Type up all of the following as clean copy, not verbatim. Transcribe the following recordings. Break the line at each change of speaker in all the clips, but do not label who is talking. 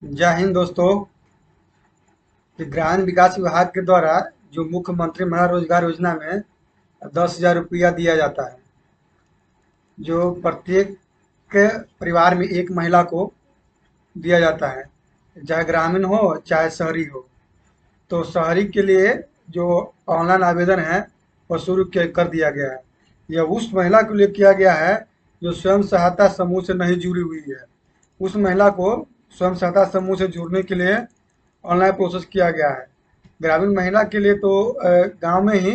जय हिंद दोस्तों। ग्रामीण विकास विभाग के द्वारा जो मुख्यमंत्री महिला रोजगार योजना में 10,000 रुपया दिया जाता है, जो प्रत्येक परिवार में एक महिला को दिया जाता है, चाहे ग्रामीण हो चाहे शहरी हो। तो शहरी के लिए जो ऑनलाइन आवेदन है वो शुरू कर दिया गया है। यह उस महिला के लिए किया गया है जो स्वयं सहायता समूह से नहीं जुड़ी हुई है। उस महिला को स्वयं सहायता समूह से जुड़ने के लिए ऑनलाइन प्रोसेस किया गया है। ग्रामीण महिला के लिए तो गांव में ही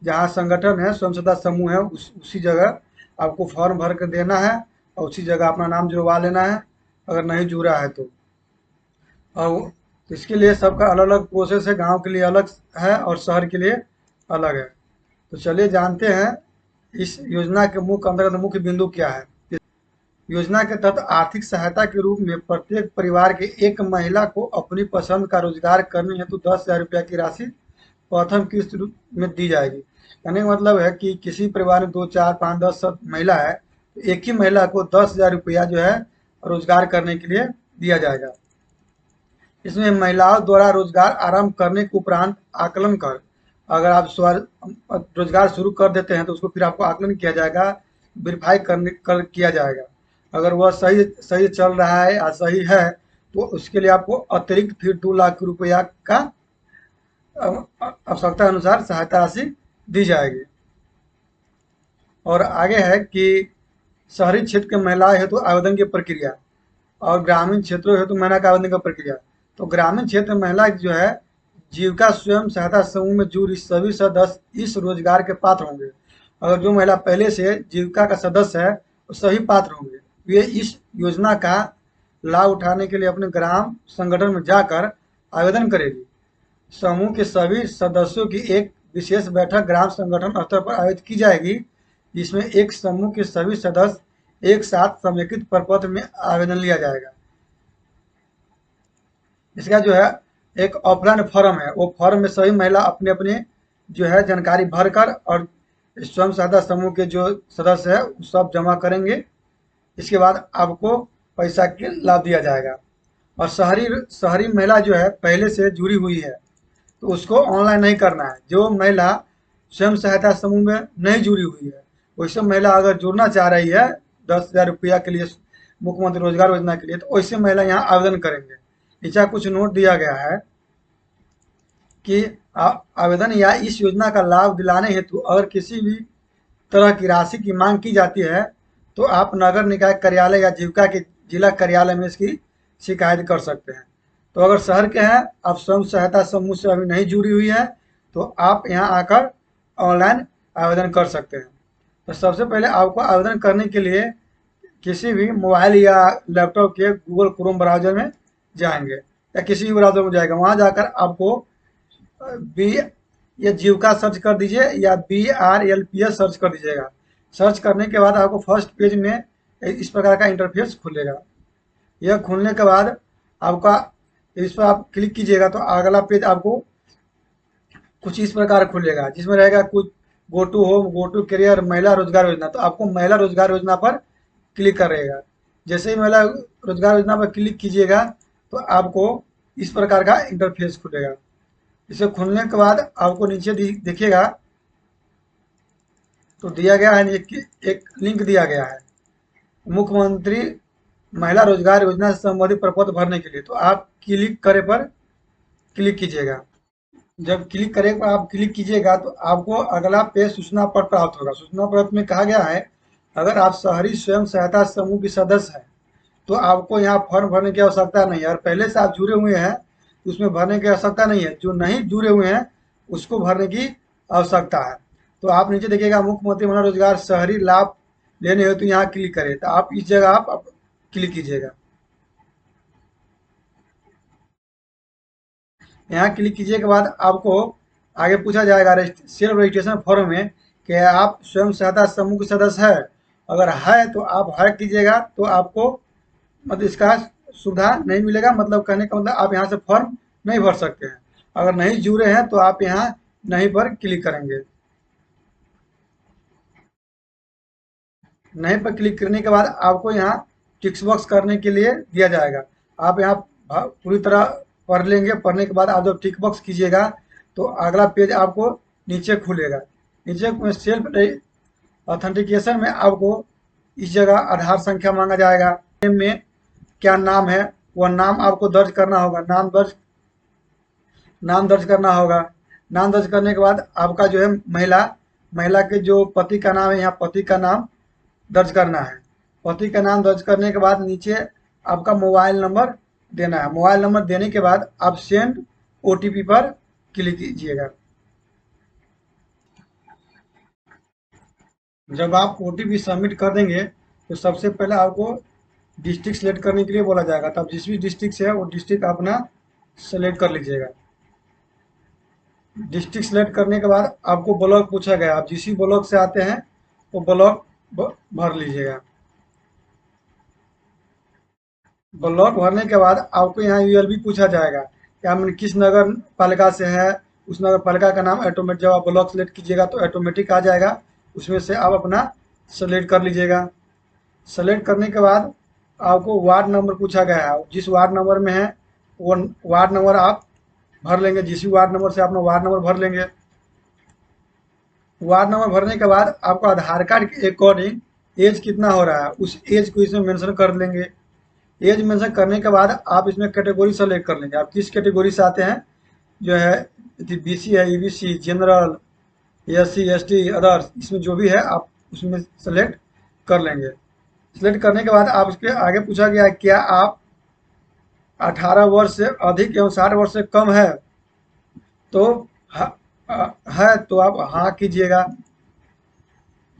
जहां संगठन है, स्वयं सहायता समूह है, उसी जगह आपको फॉर्म भर कर देना है और उसी जगह अपना नाम जुड़वा लेना है, अगर नहीं जुड़ा है तो। और इसके लिए सबका अलग अलग प्रोसेस है, गांव के लिए अलग है और शहर के लिए अलग है। तो चलिए जानते हैं इस योजना के मुख्य अंतर्गत मुख्य बिंदु क्या है। योजना के तहत आर्थिक सहायता के रूप में प्रत्येक परिवार के एक महिला को अपनी पसंद का रोजगार करने हेतु 10,000 रुपया की राशि प्रथम किस्त रूप में दी जाएगी। कहने का मतलब है कि किसी परिवार में 2, 4, 5, 10 सब महिला है, तो एक ही महिला को 10,000 रुपया जो है रोजगार करने के लिए दिया जाएगा। इसमें महिलाओं द्वारा रोजगार आरंभ करने के उपरांत आकलन कर, अगर आप रोजगार शुरू कर देते हैं तो उसको फिर आपको आकलन किया जाएगा, वेरीफाई किया जाएगा। अगर वह सही सही चल रहा है या सही है तो उसके लिए आपको अतिरिक्त फिर 2 लाख रुपया का आवश्यकता अनुसार सहायता राशि दी जाएगी। और आगे है कि शहरी क्षेत्र के महिलाएं हेतु आवेदन की प्रक्रिया और ग्रामीण क्षेत्रों हेतु महिला का आवेदन की प्रक्रिया। तो ग्रामीण क्षेत्र में महिला जो है जीविका स्वयं सहायता समूह में जुड़ी सभी सदस्य इस रोजगार के पात्र होंगे। अगर जो महिला पहले से जीविका का सदस्य है तो सभी पात्र होंगे। वे इस योजना का लाभ उठाने के लिए अपने ग्राम संगठन में जाकर आवेदन करेगी। समूह के सभी सदस्यों की एक विशेष बैठक ग्राम संगठन स्तर पर आयोजित की जाएगी, जिसमें एक समूह के सभी सदस्य एक साथ समेकित प्रपत्र में आवेदन लिया जाएगा। इसका जो है एक ऑफलाइन फॉर्म है, वो फॉर्म में सभी महिला अपने अपने जो है जानकारी भरकर और स्वयं सहायता समूह के जो सदस्य है सब जमा करेंगे। इसके बाद आपको पैसा के लाभ दिया जाएगा। और शहरी शहरी महिला जो है पहले से जुड़ी हुई है तो उसको ऑनलाइन नहीं करना है। जो महिला स्वयं सहायता समूह में नहीं जुड़ी हुई है, वैसे महिला अगर जुड़ना चाह रही है 10,000 रुपया के लिए मुख्यमंत्री रोजगार योजना के लिए, तो वैसे महिला यहाँ आवेदन करेंगे। नीचे कुछ नोट दिया गया है कि आवेदन या इस योजना का लाभ दिलाने हेतु अगर किसी भी तरह की राशि की मांग की जाती है तो आप नगर निकाय कार्यालय या जीविका के जिला कार्यालय में इसकी शिकायत कर सकते हैं। तो अगर शहर के हैं, आप स्वयं सहायता समूह से अभी नहीं जुड़ी हुई है, तो आप यहाँ आकर ऑनलाइन आवेदन कर सकते हैं। तो सबसे पहले आपको आवेदन करने के लिए किसी भी मोबाइल या लैपटॉप के गूगल क्रोम ब्राउजर में जाएंगे या किसी भी ब्राउजर में जाएगा, वहाँ जाकर आपको बी या जीविका सर्च कर दीजिए या BRLPS सर्च कर दीजिएगा। सर्च करने के बाद आपको फर्स्ट पेज में इस प्रकार का इंटरफेस खुलेगा। यह खुलने के बाद आपका इस पर आप क्लिक कीजिएगा तो अगला पेज आपको कुछ इस प्रकार खुलेगा, जिसमें रहेगा कुछ go to home, go to career, महिला रोजगार योजना। तो आपको महिला रोजगार योजना पर क्लिक करेगा। जैसे ही महिला रोजगार योजना पर क्लिक कीजिएगा तो आपको इस प्रकार का इंटरफेस खुलेगा। इसे खुलने के बाद आपको नीचे देखिएगा तो दिया गया है एक लिंक दिया गया है मुख्यमंत्री महिला रोजगार योजना से संबंधित प्रपत्र भरने के लिए। तो आप क्लिक करे पर क्लिक कीजिएगा। जब क्लिक करे पर आप क्लिक कीजिएगा तो आपको अगला पेज सूचना पत्र प्राप्त होगा। सूचना पत्र में कहा गया है अगर आप शहरी स्वयं सहायता समूह की सदस्य हैं तो आपको यहाँ फॉर्म भरने की आवश्यकता नहीं है। और पहले से आप जुड़े हुए हैं तो उसमें भरने की आवश्यकता नहीं है। जो नहीं जुड़े हुए हैं उसको भरने की आवश्यकता है। तो आप नीचे देखिएगा मुख्यमंत्री महिला रोजगार शहरी लाभ लेने हो तो यहाँ क्लिक करें, तो आप इस जगह आप क्लिक कीजिएगा। यहाँ क्लिक कीजिए के बाद आपको आगे पूछा जाएगा सेल्फ रजिस्ट्रेशन फॉर्म में कि आप स्वयं सहायता समूह के सदस्य है। अगर है तो आप है कीजिएगा, तो आपको मतलब इसका सुविधा नहीं मिलेगा। मतलब कहने का मतलब आप यहाँ से फॉर्म नहीं भर सकते हैं। अगर नहीं जुड़े हैं तो आप यहाँ नहीं पर क्लिक करेंगे। नहीं पर क्लिक करने के बाद आपको यहाँ टिक्स बॉक्स करने के लिए दिया जाएगा। आप यहाँ पूरी तरह पढ़ लेंगे। पढ़ने के बाद आप जब टिक बॉक्स कीजिएगा तो अगला पेज आपको नीचे खुलेगा। नीचे में सेल्फ ऑथेंटिकेशन में आपको इस जगह आधार संख्या मांगा जाएगा। नेम में क्या नाम है वह नाम आपको दर्ज करना होगा। नाम दर्ज करना होगा। नाम दर्ज करने के बाद आपका जो है महिला के जो पति का नाम है, यहाँ पति का नाम दर्ज करना है। पति का नाम दर्ज करने के बाद नीचे आपका मोबाइल नंबर देना है। मोबाइल नंबर देने के बाद आप सेंड ओटीपी पर क्लिक कीजिएगा। जब आप ओटीपी सबमिट कर देंगे तो सबसे पहले आपको डिस्ट्रिक्ट सेलेक्ट करने के लिए बोला जाएगा। तब जिस भी डिस्ट्रिक्ट से है वो डिस्ट्रिक्ट अपना सेलेक्ट कर लीजिएगा। डिस्ट्रिक्ट सेलेक्ट करने के बाद आपको ब्लॉक पूछा गया, आप जिस भी ब्लॉक से आते हैं वो ब्लॉक भर लीजिएगा। ब्लॉक भरने के बाद आपको यहाँ यूएलबी पूछा जाएगा कि हम किस नगर पालिका से है। उस नगर पालिका का नाम ऑटोमेटिक, जब आप ब्लॉक सेलेक्ट कीजिएगा तो ऑटोमेटिक आ जाएगा, उसमें से आप अपना सेलेक्ट कर लीजिएगा। सेलेक्ट करने के बाद आपको वार्ड नंबर पूछा गया है, जिस वार्ड नंबर में है वो वार्ड नंबर आप भर लेंगे। जिस भी वार्ड नंबर से अपना वार्ड नंबर भर लेंगे। वार्ड नंबर भरने के बाद आपको आधार कार्ड के अकॉर्डिंग एज कितना हो रहा है उस एज को इसमें मेंशन कर लेंगे। एज मेंशन करने के बाद आप इसमें कैटेगरी सेलेक्ट कर लेंगे, आप किस कैटेगरी से आते हैं। जो है बीसी है, EBC, general, SC, ST, others, इसमें जो भी है आप उसमें सेलेक्ट कर लेंगे। सेलेक्ट करने के बाद आप उसके आगे पूछा गया है क्या आप 18 वर्ष से अधिक एवं 60 वर्ष से कम है तो है तो आप हाँ कीजिएगा।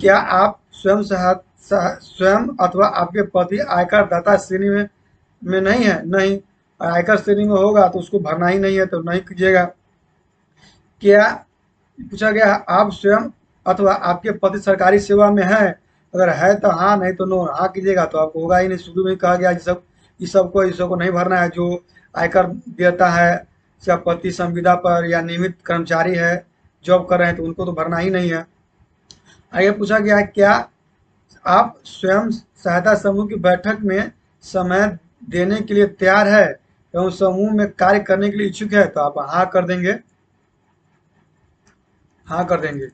क्या आप स्वयं अथवा आपके पति आयकर दाता श्रेणी में नहीं है? नहीं। आयकर श्रेणी में होगा तो उसको भरना ही नहीं है तो नहीं कीजिएगा। क्या पूछा गया आप स्वयं अथवा आपके पति सरकारी सेवा में है? अगर है तो हाँ, नहीं तो नो। हाँ कीजिएगा तो आपको होगा ही नहीं। शुरू में ही कहा गया इस सबको नहीं भरना है। जो आयकर देता है, चाहे पति संविदा पर या नियमित कर्मचारी है, जॉब कर रहे हैं, तो उनको तो भरना ही नहीं है। आगे पूछा गया है क्या आप स्वयं सहायता समूह की बैठक में समय देने के लिए तैयार है एवं समूह में कार्य करने के लिए इच्छुक है? तो आप हाँ कर देंगे। हाँ कर देंगे।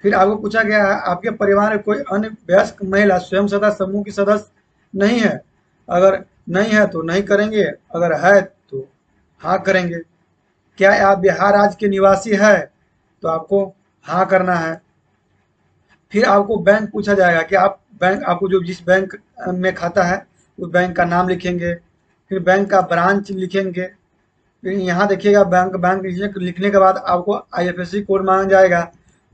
फिर आपको पूछा गया है आपके परिवार में कोई अन्य वयस्क महिला स्वयं सहायता समूह की सदस्य नहीं है? अगर नहीं है तो नहीं करेंगे, अगर है तो हाँ करेंगे। क्या आप बिहार राज्य के निवासी है? तो आपको हाँ करना है। फिर आपको बैंक पूछा जाएगा कि आप बैंक, आपको जो जिस बैंक में खाता है उस बैंक का नाम लिखेंगे। फिर बैंक का ब्रांच लिखेंगे। फिर यहाँ देखिएगा बैंक लिखने के बाद आपको आईएफएससी कोड मांगा जाएगा,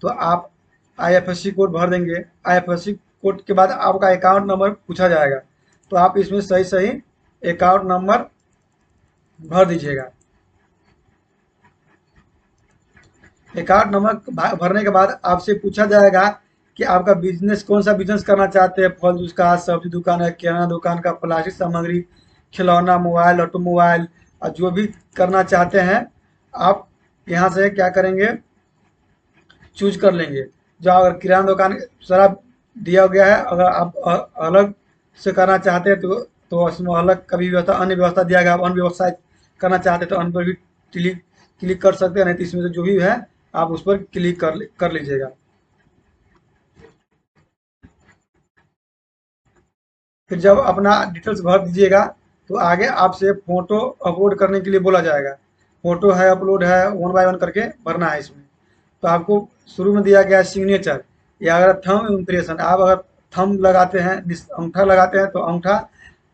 तो आप आईएफएससी कोड भर देंगे। आईएफएससी कोड के बाद आपका अकाउंट नंबर पूछा जाएगा, तो आप इसमें सही अकाउंट नंबर भर दीजिएगा। अकाउंट नंबर भरने के बाद आपसे पूछा जाएगा कि आपका बिजनेस कौन सा बिजनेस करना चाहते हैं। फल जूस का, सब्जी दुकान है, किराना दुकान का, प्लास्टिक सामग्री, खिलौना, मोबाइल, ऑटोमोबाइल, और जो भी करना चाहते हैं आप यहाँ से क्या करेंगे, चूज कर लेंगे। जो अगर किराना दुकान सारा दिया गया है, अगर आप अलग से करना चाहते हैं तो उसमें अलग का भी व्यवस्था, अन्य व्यवस्था दिया गया। आप अन्य व्यवसाय करना चाहते हैं तो अन्य पर भी क्लिक कर सकते हैं, नहीं तो इसमें से जो भी है आप उस पर क्लिक कर लीजिएगा। फिर जब अपना डिटेल्स भर दीजिएगा तो आगे आपसे फोटो अपलोड करने के लिए बोला जाएगा। फोटो है, अपलोड है, 1 बाय 1 करके भरना है इसमें। तो आपको शुरू में दिया गया है सिग्नेचर, या अगर थंब इम्प्रेशन, आप अगर थंब लगाते हैं, अंगूठा लगाते हैं तो अंगूठा,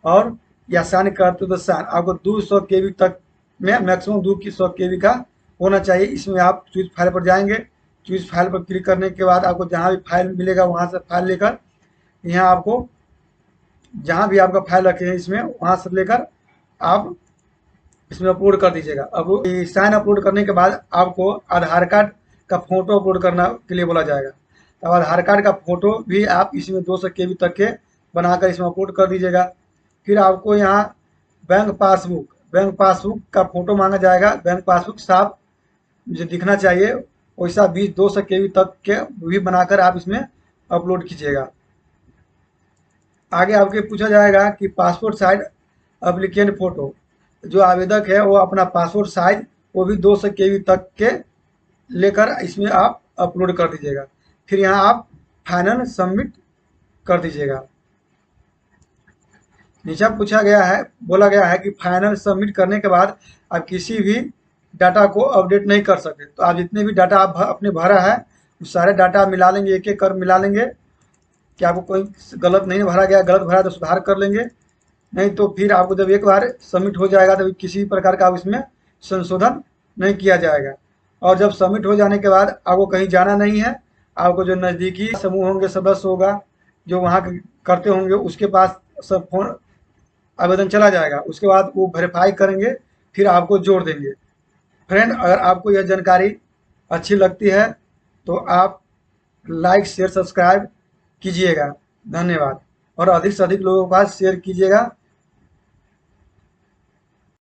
और या साइन करते तो साइन। आपको 200 KB तक में, मैक्सिमम 200 KB का होना चाहिए। इसमें आप चूज फाइल पर जाएंगे। चूज फाइल पर क्लिक करने के बाद आपको जहाँ भी फाइल मिलेगा वहाँ से फाइल लेकर, यहाँ आपको जहाँ भी आपका फाइल रखे हैं इसमें, वहाँ से लेकर आप इसमें अपलोड कर दीजिएगा। अब साइन अपलोड करने के बाद आपको आधार कार्ड का फोटो अपलोड करना के लिए बोला जाएगा। तो आधार कार्ड का फोटो भी आप इसमें 200 KB तक के बनाकर इसमें अपलोड कर दीजिएगा। फिर आपको यहाँ बैंक पासबुक का फोटो मांगा जाएगा। बैंक पासबुक साफ जो दिखना चाहिए वैसा 200 KB तक के भी बनाकर आप इसमें अपलोड कीजिएगा। आगे आपके पूछा जाएगा कि पासपोर्ट साइज एप्लीकेंट फोटो, जो आवेदक है वो अपना पासपोर्ट साइज वो भी 200 KB तक के लेकर इसमें आप अपलोड कर दीजिएगा। फिर यहाँ आप फाइनल सबमिट कर दीजिएगा। नीचे पूछा गया है, बोला गया है कि फाइनल सबमिट करने के बाद आप किसी भी डाटा को अपडेट नहीं कर सकते। तो आप जितने भी डाटा आप अपने भरा है उस सारे डाटा मिला लेंगे, एक एक कर मिला लेंगे कि आपको कोई गलत नहीं भरा गया, गलत भरा तो सुधार कर लेंगे। नहीं तो फिर आपको जब एक बार सबमिट हो जाएगा तो किसी प्रकार का इसमें संशोधन नहीं किया जाएगा। और जब सबमिट हो जाने के बाद आपको कहीं जाना नहीं है, आपको जो नज़दीकी समूह होंगे, सदस्य होगा जो वहाँ करते होंगे, उसके पास सब फोन आवेदन चला जाएगा। उसके बाद वो वेरीफाई करेंगे, फिर आपको जोड़ देंगे। फ्रेंड, अगर आपको यह जानकारी अच्छी लगती है तो आप लाइक शेयर सब्सक्राइब कीजिएगा। धन्यवाद। और अधिक से अधिक लोगों के पास शेयर कीजिएगा